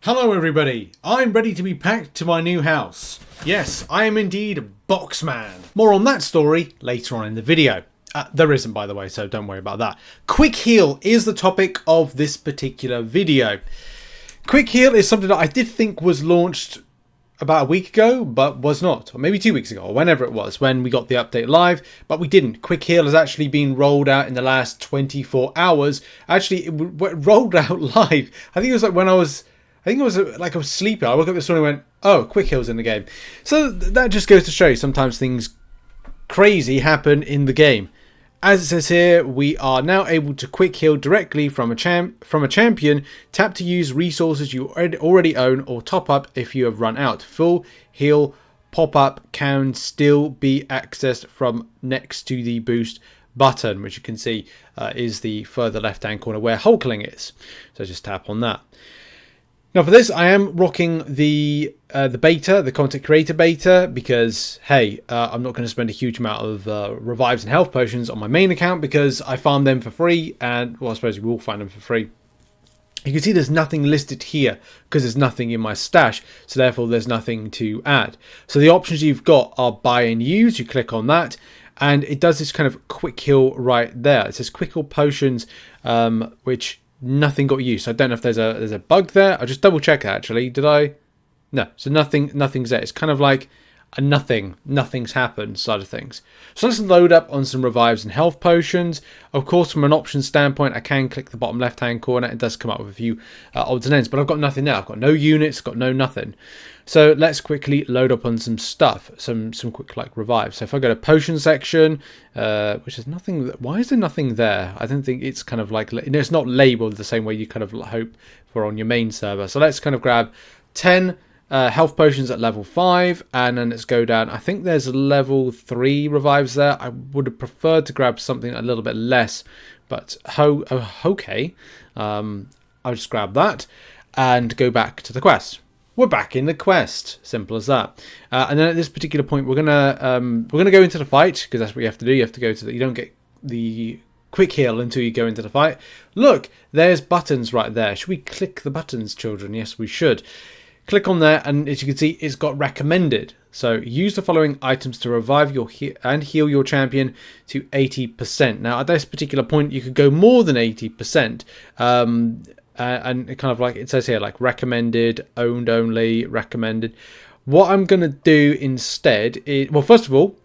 Hello everybody, I'm ready to be packed to my new house. Yes, I am indeed Boxman. More on that story later on in the video. There isn't, by the way, so don't worry about that. Quick Heal is the topic of this particular video. Quick Heal is something that I did think was launched about a week ago, but was not. Or maybe 2 weeks ago, or whenever it was, when we got the update live, but we didn't. Quick Heal has actually been rolled out in the last 24 hours. Actually, it rolled out live. I think it was like when I was sleeping. I woke up this morning and went, oh, Quick Heal's in the game. So that just goes to show you sometimes things crazy happen in the game. As it says here, we are now able to quick heal directly from a champion. Tap to use resources you already own or top up if you have run out. Full heal pop-up can still be accessed from next to the boost button, which you can see is the further left-hand corner where Hulkling is. So just tap on that. Now for this, I am rocking the beta, the content creator beta, because hey, I'm not going to spend a huge amount of revives and health potions on my main account because I farm them for free, and well, I suppose we will find them for free. You can see there's nothing listed here because there's nothing in my stash, so therefore there's nothing to add. So the options you've got are buy and use. You click on that, and it does this kind of quick heal right there. It says quick heal potions, which nothing got used. So I don't know if there's a bug there. I'll just double check actually. Did I? No. So nothing's there. It's kind of like a nothing's happened side of things. So let's load up on some revives and health potions. Of course, from an options standpoint, I can click the bottom left hand corner. It does come up with a few odds and ends, but I've got nothing there. I've got no units, got no nothing. So let's quickly load up on some stuff, some quick like revives. So if I go to potion section, which is nothing. Why is there nothing there? I don't think it's kind of like, it's not labeled the same way you kind of hope for on your main server. So let's kind of grab 10 health potions at level 5, and then let's go down. I think there's level 3 revives there. I would have preferred to grab something a little bit less, but okay. I'll just grab that and go back to the quest. We're back in the quest, simple as that. And then at this particular point, we're gonna go into the fight because that's what you have to do. You have to go to you don't get the quick heal until you go into the fight. Look, there's buttons right there. Should we click the buttons, children? Yes, we should. Click on there, and as you can see, it's got recommended. So use the following items to revive and heal your champion to 80%. Now at this particular point, you could go more than 80%. And it kind of like it says here, like recommended, owned only, recommended. What I'm going to do instead is, well, first of all,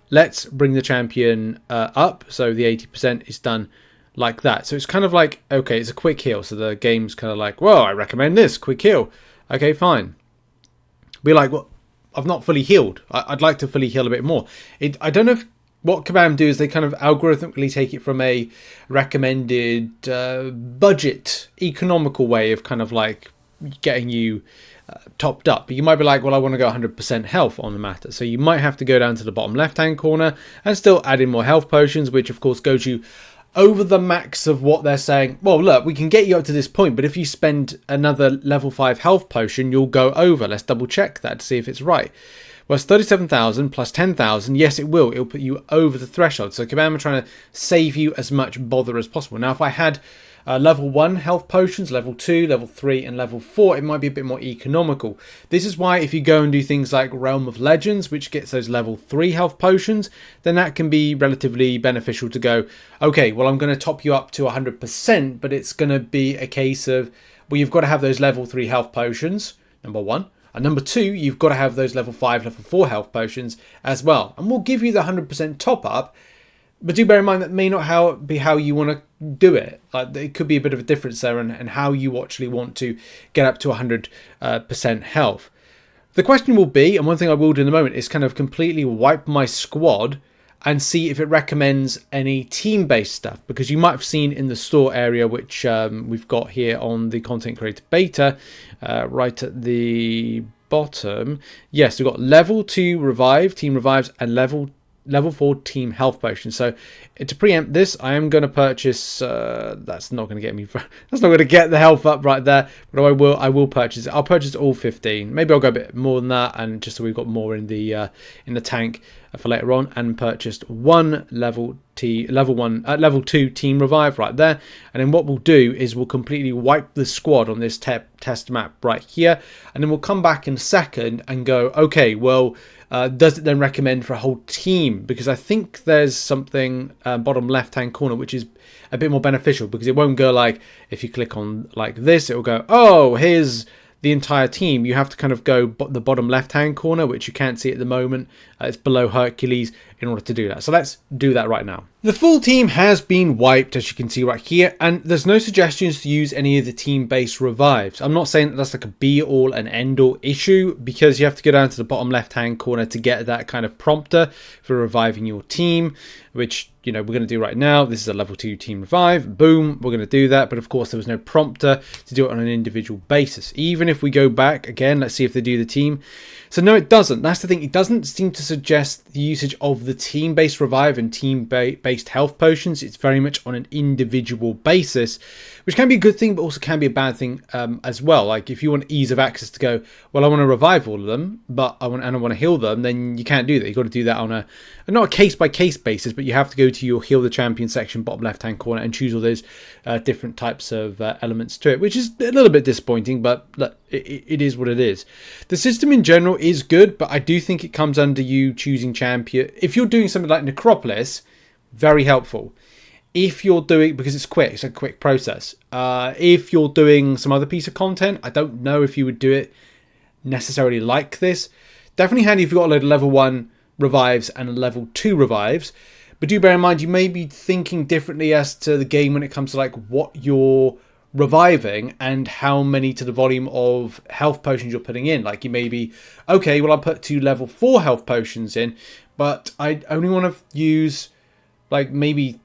let's bring the champion up. So the 80% is done like that. So it's kind of like, okay, it's a quick heal. So the game's kind of like, well, I recommend this quick heal. Okay, fine. Be like, well, I've not fully healed. I'd like to fully heal a bit more. I don't know if what Kabam do is they kind of algorithmically take it from a recommended budget, economical way of kind of like getting you topped up. But you might be like, well, I want to go 100% health on the matter. So you might have to go down to the bottom left-hand corner and still add in more health potions, which of course goes you over the max of what they're saying. Well, look, we can get you up to this point, but if you spend another level 5 health potion, you'll go over. Let's double check that to see if it's right. Well, it's 37,000 plus 10,000. Yes, it will. It'll put you over the threshold. So Kabam are trying to save you as much bother as possible. Now, if I had level 1 health potions, level 2, level 3, and level 4, it might be a bit more economical. This is why if you go and do things like Realm of Legends, which gets those level 3 health potions, then that can be relatively beneficial to go, okay, well, I'm going to top you up to 100%, but it's going to be a case of, well, you've got to have those level 3 health potions, number 1. And number 2, you've got to have those level 5, level 4 health potions as well. And we'll give you the 100% top up, but do bear in mind that may not be how you want to do it. Like, it could be a bit of a difference there and how you actually want to get up to 100% health. The question will be, and one thing I will do in a moment, is kind of completely wipe my squad and see if it recommends any team-based stuff, because you might have seen in the store area, which we've got here on the content creator beta, right at the bottom. Yes, we've got level 2 revive, team revives, and level 4 team health potion. So to preempt this, I am going to purchase. That's not going to get me. That's not going to get the health up right there. But I will purchase it. I'll purchase all 15. Maybe I'll go a bit more than that, and just so we've got more in the tank for later on. And purchased 1 level level 2 team revive right there. And then what we'll do is we'll completely wipe the squad on this test map right here, and then we'll come back in a second and go, okay, well, does it then recommend for a whole team? Because I think there's something bottom left hand corner which is a bit more beneficial, because it won't go like, if you click on like this, it will go, oh, here's the entire team. You have to kind of go the bottom left hand corner, which you can't see at the moment. It's below Hercules in order to do that. So let's do that right now. The full team has been wiped, as you can see right here, and there's no suggestions to use any of the team-based revives. I'm not saying that that's like a be-all and end-all issue, because you have to go down to the bottom left-hand corner to get that kind of prompter for reviving your team, which, you know, we're going to do right now. This is a level 2 team revive. Boom, we're going to do that. But of course, there was no prompter to do it on an individual basis. Even if we go back again, let's see if they do the team. So no, it doesn't. That's the thing. It doesn't seem to suggest the usage of the team-based revive and team-based health potions. It's very much on an individual basis, which can be a good thing, but also can be a bad thing as well. Like if you want ease of access to go, well, I want to revive all of them, but I want to heal them, then you can't do that. You've got to do that on not a case-by-case basis, but you have to go to your Heal the Champion section, bottom left-hand corner, and choose all those different types of elements to it, which is a little bit disappointing, but look, it is what it is. The system in general is good, but I do think it comes under you choosing champion. If you're doing something like Necropolis, very helpful. If you're doing, because it's quick, it's a quick process. If you're doing some other piece of content, I don't know if you would do it necessarily like this. Definitely handy if you've got a load of level 1 revives and a level 2 revives. But do bear in mind, you may be thinking differently as to the game when it comes to like what you're reviving and how many to the volume of health potions you're putting in. Like you may be, okay, well, I'll put 2 level 4 health potions in, but I only want to use like maybe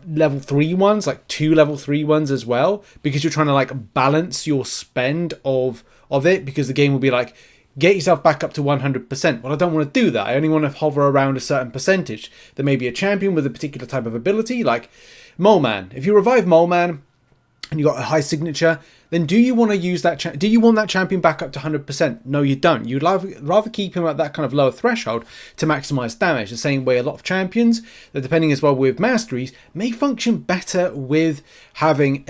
level 3 ones, like 2 level 3 ones as well, because you're trying to like balance your spend of it, because the game will be like, get yourself back up to 100%. Well, I don't want to do that. I only want to hover around a certain percentage. There may be a champion with a particular type of ability, like Mole Man. If you revive Mole Man and you got a high signature, then do you want to use that? Do you want that champion back up to 100%? No, you don't. You'd rather keep him at that kind of lower threshold to maximize damage. The same way a lot of champions, that depending as well with masteries, may function better with having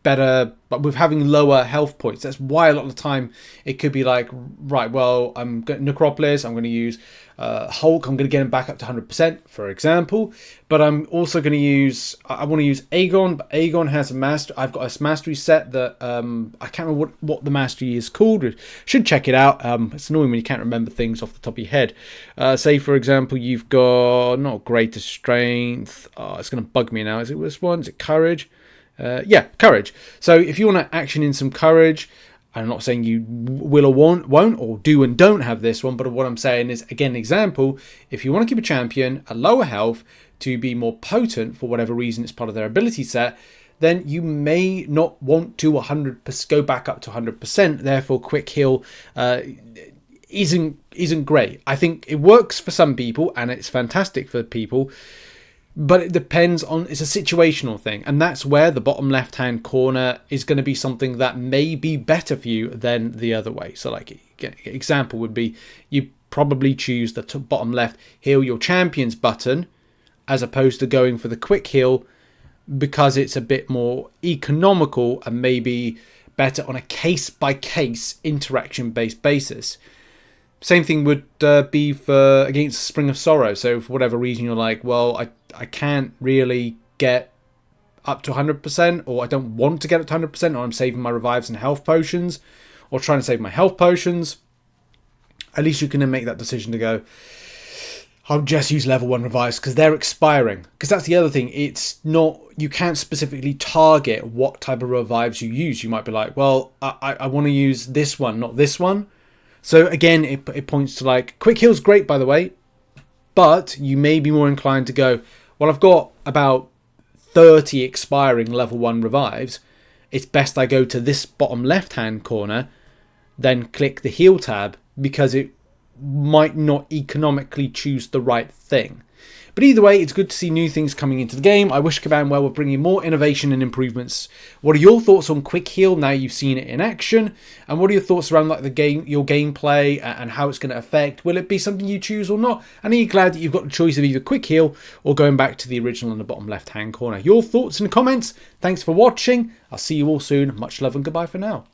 having lower health points. That's why a lot of the time it could be like, right, well, I'm going Necropolis, I'm going to use Hulk, I'm going to get him back up to 100%, for example. But I'm also going to use, I want to use Aegon, but Aegon has a master. I've got a mastery set that I can't remember what the mastery is called. Should check it out. It's annoying when you can't remember things off the top of your head. Say, for example, you've got not greater strength. Oh, it's going to bug me now. Is it this one? Is it courage? Yeah, courage. So if you want to action in some courage, I'm not saying you will or won't or do and don't have this one, but what I'm saying is, again, example, if you want to keep a champion at lower health to be more potent for whatever reason it's part of their ability set, then you may not want to 100% go back up to 100%. Therefore, quick heal isn't great. I think it works for some people and it's fantastic for people, but it depends on, it's a situational thing, and that's where the bottom left hand corner is going to be something that may be better for you than the other way. So like example would be, you probably choose the bottom left heal your champions button as opposed to going for the quick heal, because it's a bit more economical and maybe better on a case-by-case interaction-based basis. Same thing would be for against Spring of Sorrow. So for whatever reason you're like, well, I can't really get up to 100%, or I don't want to get up to 100%, or I'm saving my revives and health potions, or trying to save my health potions. At least you can then make that decision to go, I'll just use level 1 revives because they're expiring. Because that's the other thing. It's not, you can't specifically target what type of revives you use. You might be like, well, I want to use this one, not this one. So again, it points to like, quick heal's great, by the way, but you may be more inclined to go, well, I've got about 30 expiring level 1 revives. It's best I go to this bottom left-hand corner, then click the heal tab, because it might not economically choose the right thing. But either way, it's good to see new things coming into the game. I wish Kabam well with bringing more innovation and improvements. What are your thoughts on Quick Heal now you've seen it in action? And what are your thoughts around like the game, your gameplay, and how it's going to affect? Will it be something you choose or not? And are you glad that you've got the choice of either Quick Heal or going back to the original in the bottom left hand corner? Your thoughts and comments. Thanks for watching. I'll see you all soon. Much love and goodbye for now.